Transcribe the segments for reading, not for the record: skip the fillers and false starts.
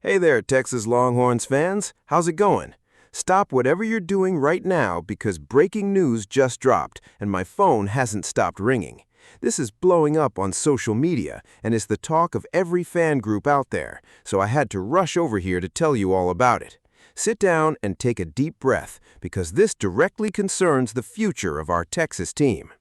Hey there, Texas Longhorns fans. How's it going? Stop whatever you're doing right now because breaking news just dropped and my phone hasn't stopped ringing. This is blowing up on social media and is the talk of every fan group out there, so I had to rush over here to tell you all about it. Sit down and take a deep breath because this directly concerns the future of our Texas team.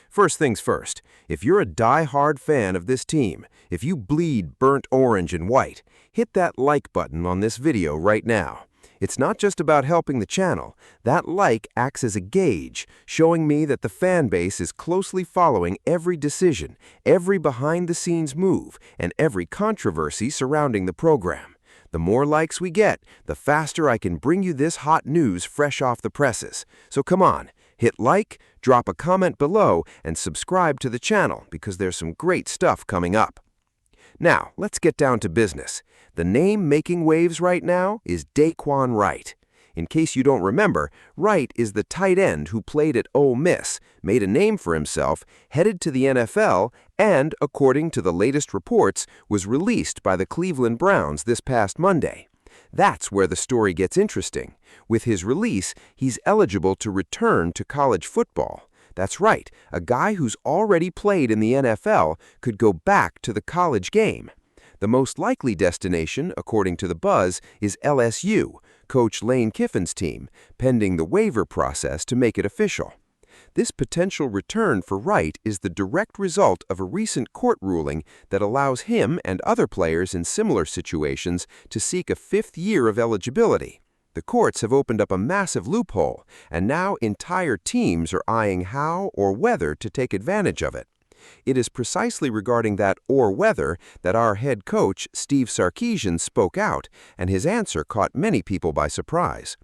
First things first, if you're a die-hard fan of this team, if you bleed burnt orange and white, hit that like button on this video right now. It's not just about helping the channel. That like acts as a gauge, showing me that the fan base is closely following every decision, every behind-the-scenes move, and every controversy surrounding the program. The more likes we get, the faster I can bring you this hot news fresh off the presses. So come on, hit like, drop a comment below, and subscribe to the channel because there's some great stuff coming up. Now, let's get down to business. The name making waves right now is Dae'Quan Wright. In case you don't remember, Wright is the tight end who played at Ole Miss, made a name for himself, headed to the NFL, and, according to the latest reports, was released by the Cleveland Browns this past Monday. That's where the story gets interesting. With his release, he's eligible to return to college football. That's right, a guy who's already played in the NFL could go back to the college game. The most likely destination, according to The Buzz, is LSU, Coach Lane Kiffin's team, pending the waiver process to make it official. This potential return for Wright is the direct result of a recent court ruling that allows him and other players in similar situations to seek a fifth year of eligibility. The courts have opened up a massive loophole, and now entire teams are eyeing how or whether to take advantage of it. It is precisely regarding that or whether that our head coach, Steve Sarkisian, spoke out, and his answer caught many people by surprise.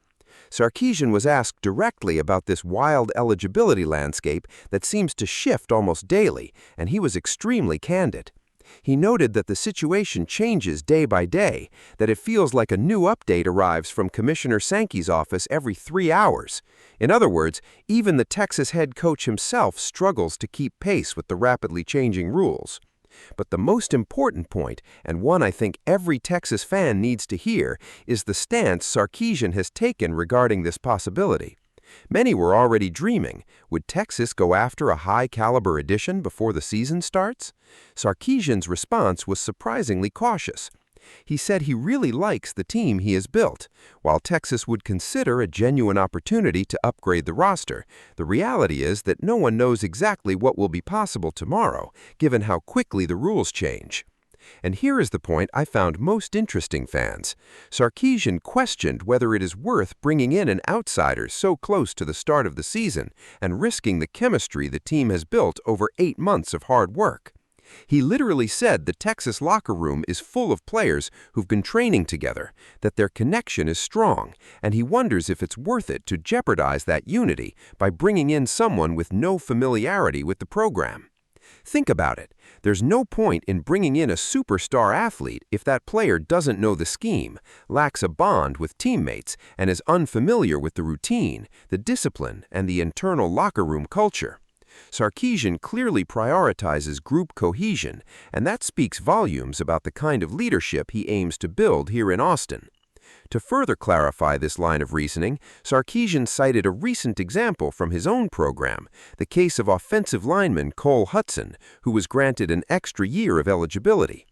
Sarkisian was asked directly about this wild eligibility landscape that seems to shift almost daily, and he was extremely candid. He noted that the situation changes day by day, that it feels like a new update arrives from Commissioner Sankey's office every 3 hours. In other words, even the Texas head coach himself struggles to keep pace with the rapidly changing rules. But the most important point, and one I think every Texas fan needs to hear, is the stance Sarkisian has taken regarding this possibility. Many were already dreaming, would Texas go after a high-caliber addition before the season starts? Sarkisian's response was surprisingly cautious. He said he really likes the team he has built. While Texas would consider a genuine opportunity to upgrade the roster, the reality is that no one knows exactly what will be possible tomorrow, given how quickly the rules change. And here is the point I found most interesting, fans. Sarkisian questioned whether it is worth bringing in an outsider so close to the start of the season and risking the chemistry the team has built over 8 months of hard work. He literally said the Texas locker room is full of players who've been training together, that their connection is strong, and he wonders if it's worth it to jeopardize that unity by bringing in someone with no familiarity with the program. Think about it. There's no point in bringing in a superstar athlete if that player doesn't know the scheme, lacks a bond with teammates, and is unfamiliar with the routine, the discipline, and the internal locker room culture. Sarkisian clearly prioritizes group cohesion, and that speaks volumes about the kind of leadership he aims to build here in Austin. To further clarify this line of reasoning, Sarkisian cited a recent example from his own program, the case of offensive lineman Cole Hutson, who was granted an extra year of eligibility.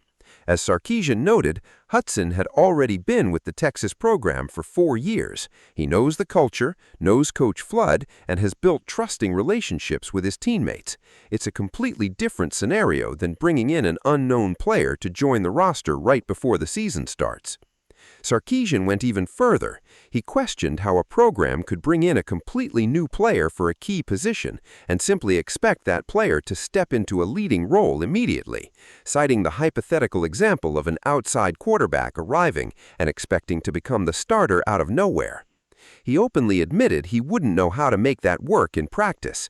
As Sarkisian noted, Hutson had already been with the Texas program for 4 years. He knows the culture, knows Coach Flood, and has built trusting relationships with his teammates. It's a completely different scenario than bringing in an unknown player to join the roster right before the season starts. Sarkisian went even further. He questioned how a program could bring in a completely new player for a key position and simply expect that player to step into a leading role immediately, citing the hypothetical example of an outside quarterback arriving and expecting to become the starter out of nowhere. He openly admitted he wouldn't know how to make that work in practice.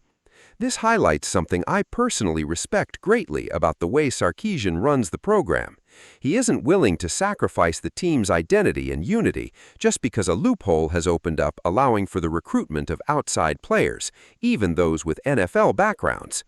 This highlights something I personally respect greatly about the way Sarkisian runs the program. He isn't willing to sacrifice the team's identity and unity just because a loophole has opened up allowing for the recruitment of outside players, even those with NFL backgrounds.